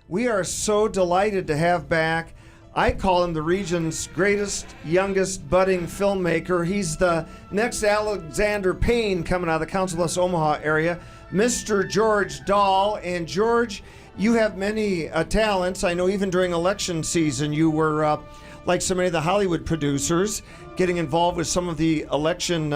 We are so delighted to have back, I call him the region's greatest, youngest, budding filmmaker. He's the next Alexander Payne coming out of the Council Bluffs, Omaha area, Mr. George Dahl. And George, you have many talents. I know even during election season you were, like so many of the Hollywood producers, getting involved with some of the election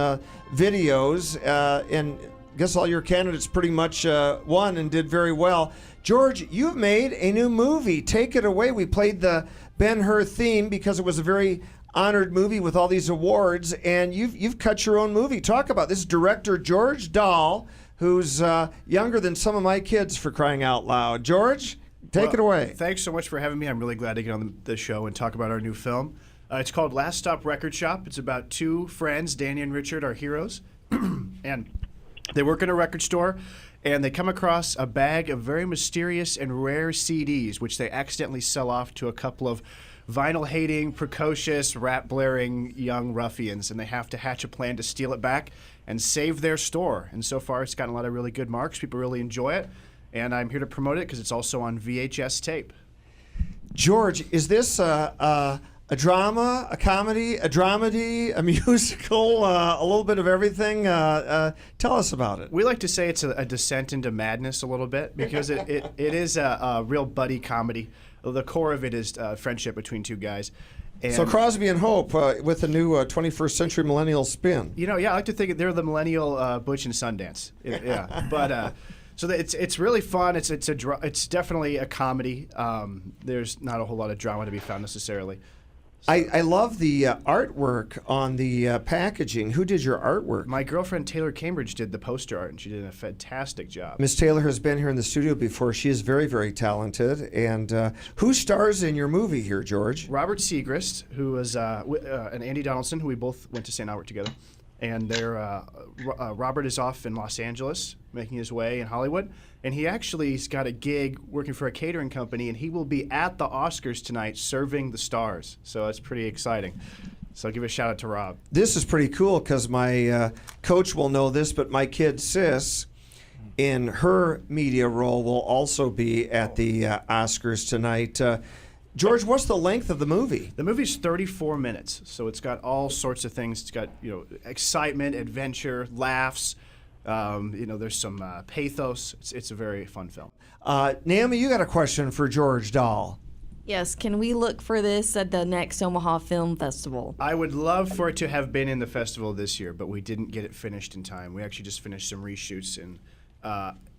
videos. And I guess all your candidates pretty much won and did very well. George, you've made a new movie. Take it away. We played the Ben-Hur theme because it was a very honored movie with all these awards, and you've cut your own movie. Talk about this director, George Dahl, who's younger than some of my kids, for crying out loud. George, take it away. Thanks so much for having me. I'm really glad to get on the show and talk about our new film. It's called Last Stop Record Shop. It's about two friends, Danny and Richard, our heroes, and they work in a record store, and they come across a bag of very mysterious and rare CDs, which they accidentally sell off to a couple of vinyl-hating, precocious, rap-blaring young ruffians, and they have to hatch a plan to steal it back and save their store. And so far, it's gotten a lot of really good marks. People really enjoy it, and I'm here to promote it because it's also on VHS tape. George, is this a drama, a comedy, a dramedy, a musical, a little bit of everything? Tell us about it. We like to say it's a descent into madness a little bit because it is a real buddy comedy. The core of it is friendship between two guys. And so Crosby and Hope with a new 21st century millennial spin. You know, yeah, I like to think they're the millennial Butch and Sundance. Yeah, but so it's really fun. It's definitely a comedy. There's not a whole lot of drama to be found necessarily. I love the artwork on the packaging. Who did your artwork? My girlfriend Taylor Cambridge did the poster art, and she did a fantastic job. Miss Taylor has been here in the studio before. She is very, very talented. And who stars in your movie here, George? Robert Segrist, who was and Andy Donaldson, who we both went to St. Albert together. And Robert is off in Los Angeles, making his way in Hollywood. And he actually's got a gig working for a catering company, and he will be at the Oscars tonight serving the stars. So it's pretty exciting. So I'll give a shout out to Rob. This is pretty cool because my coach will know this, but my kid Sis, in her media role, will also be at the Oscars tonight. George, what's the length of the movie? The movie's 34 minutes, so it's got all sorts of things. It's got, excitement, adventure, laughs. There's some pathos. It's a very fun film. Naomi, you got a question for George Dahl. Yes, can we look for this at the next Omaha Film Festival? I would love for it to have been in the festival this year, but we didn't get it finished in time. We actually just finished some reshoots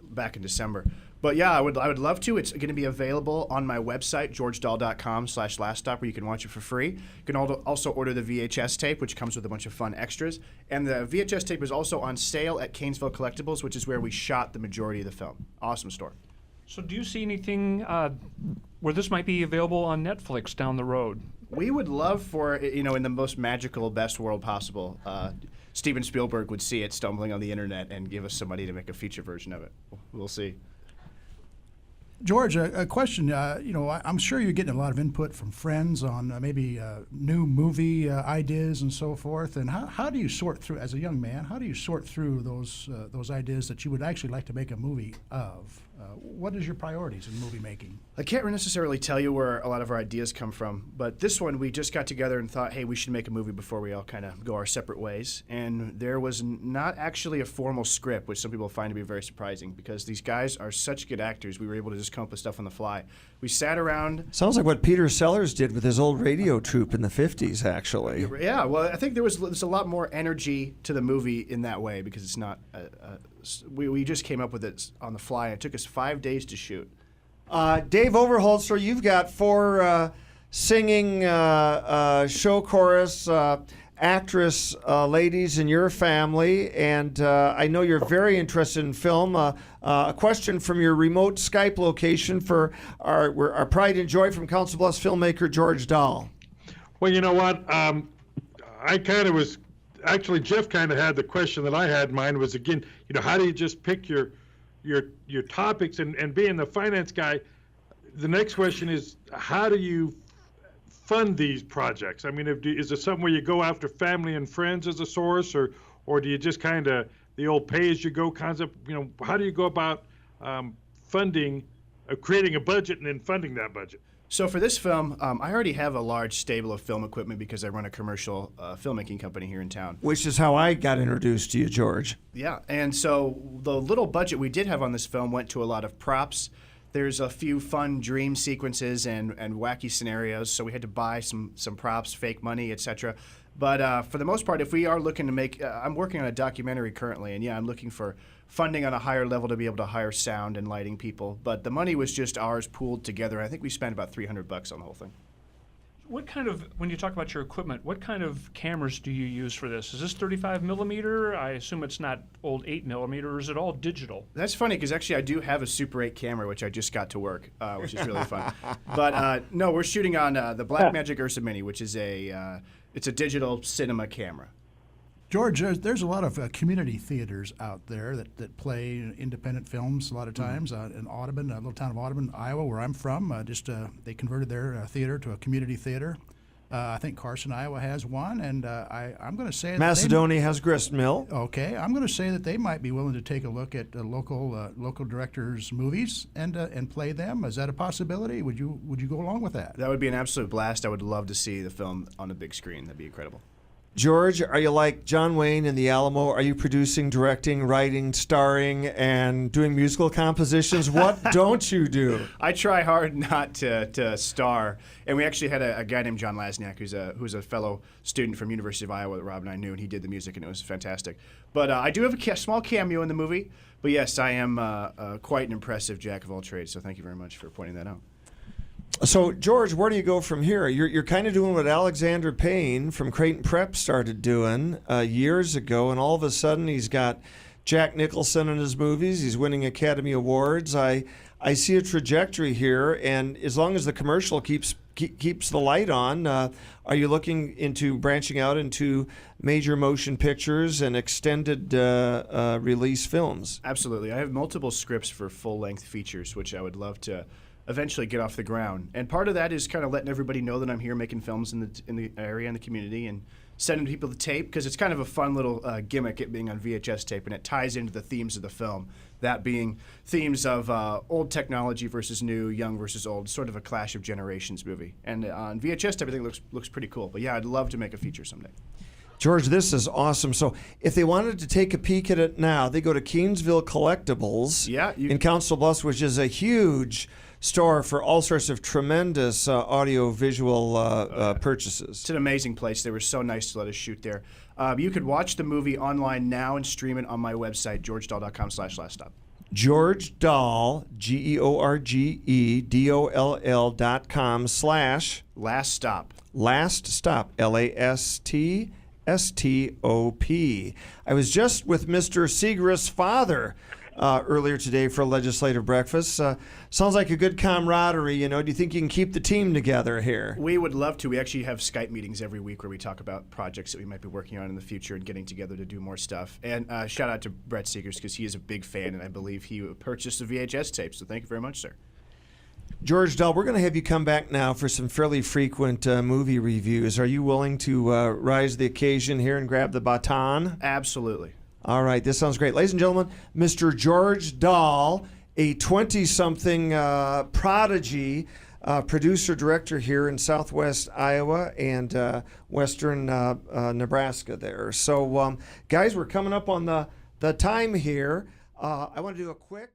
back in December. But yeah, I would love to. It's going to be available on my website, georgedahl.com/laststop, where you can watch it for free. You can also order the VHS tape, which comes with a bunch of fun extras. And the VHS tape is also on sale at Canesville Collectibles, which is where we shot the majority of the film. Awesome store. So do you see anything where this might be available on Netflix down the road? We would love for, in the most magical, best world possible, Steven Spielberg would see it stumbling on the internet and give us some money to make a feature version of it. We'll see. George, a question. I'm sure you're getting a lot of input from friends on maybe new movie ideas and so forth. And how do you sort through, as a young man, how do you sort through those ideas that you would actually like to make a movie of? What is your priorities in movie making? I can't necessarily tell you where a lot of our ideas come from, but this one we just got together and thought, hey, we should make a movie before we all kind of go our separate ways. And there was not actually a formal script, which some people find to be very surprising because these guys are such good actors. We were able to just come up with stuff on the fly. We sat around. Sounds like what Peter Sellers did with his old radio troupe in the 50s, actually. Yeah, well, I think there's a lot more energy to the movie in that way because it's not. We just came up with it on the fly. It took us 5 days to shoot. Dave Overholzer, you've got 4 singing show chorus actress ladies in your family, and I know you're very interested in film. A question from your remote Skype location for our pride and joy from Council Bluffs filmmaker George Dahl. Well, you know what? I kind of was, actually Jeff kind of had the question that I had in mind was, again, how do you just pick your topics, and being the finance guy, the next question is, how do you fund these projects? I mean, is it something where you go after family and friends as a source, or do you just kind of the old pay-as-you-go concept? How do you go about funding creating a budget and then funding that budget? So for this film, I already have a large stable of film equipment because I run a commercial filmmaking company here in town. Which is how I got introduced to you, George. Yeah, and so the little budget we did have on this film went to a lot of props. There's a few fun dream sequences and wacky scenarios, so we had to buy some props, fake money, etc. But for the most part, if we are looking to make, I'm working on a documentary currently, and yeah, I'm looking for funding on a higher level to be able to hire sound and lighting people. But the money was just ours pooled together. I think we spent about $300 on the whole thing. What kind of, when you talk about your equipment, what kind of cameras do you use for this? Is this 35 millimeter? I assume it's not old 8 millimeter, or is it all digital? That's funny because actually I do have a Super 8 camera, which I just got to work, which is really fun. But no, we're shooting on the Blackmagic Ursa Mini, which is it's a digital cinema camera. George, there's a lot of community theaters out there that play independent films a lot of times. In Audubon, a little town of Audubon, Iowa, where I'm from, they converted their theater to a community theater. I think Carson, Iowa has one, and I'm going to say that Macedonia has Grist Mill. Okay, I'm going to say that they might be willing to take a look at local directors' movies and play them. Is that a possibility? Would you go along with that? That would be an absolute blast. I would love to see the film on a big screen. That'd be incredible. George, are you like John Wayne in The Alamo? Are you producing, directing, writing, starring, and doing musical compositions? What don't you do? I try hard not to star. And we actually had a guy named John Lasniak, who's a fellow student from University of Iowa that Rob and I knew, and he did the music, and it was fantastic. But I do have a small cameo in the movie. But yes, I am quite an impressive jack of all trades, so thank you very much for pointing that out. So, George, where do you go from here? You're kind of doing what Alexander Payne from Creighton Prep started doing years ago, and all of a sudden he's got Jack Nicholson in his movies. He's winning Academy Awards. I see a trajectory here, and as long as the commercial keeps the light on, are you looking into branching out into major motion pictures and extended release films? Absolutely. I have multiple scripts for full-length features, which I would love to eventually get off the ground. And part of that is kind of letting everybody know that I'm here making films in the area and the community, and sending people the tape, because it's kind of a fun little gimmick, it being on VHS tape, and it ties into the themes of the film. That being themes of old technology versus new, young versus old, sort of a clash of generations movie. And on VHS, everything looks pretty cool. But yeah, I'd love to make a feature someday. George, this is awesome. So if they wanted to take a peek at it now, they go to Keensville Collectibles in Council Bluffs, which is a huge store for all sorts of tremendous audio-visual purchases. It's an amazing place. They were so nice to let us shoot there. You could watch the movie online now and stream it on my website, georgedahl.com/laststop. George Dahl, GeorgeDoll.com Last Stop. Last Stop, LASTSTOP. I was just with Mr. Segrist's father earlier today for a legislative breakfast. Sounds like a good camaraderie, you know. Do you think you can keep the team together here? We would love to. We actually have Skype meetings every week where we talk about projects that we might be working on in the future and getting together to do more stuff. And shout out to Brett Seegers, because he is a big fan, and I believe he purchased the VHS tape. So thank you very much, sir. George Dahl, we're going to have you come back now for some fairly frequent movie reviews. Are you willing to rise to the occasion here and grab the baton? Absolutely. All right, this sounds great. Ladies and gentlemen, Mr. George Dahl, a 20-something prodigy producer-director here in southwest Iowa and western Nebraska there. So, guys, we're coming up on the time here. I want to do a quick...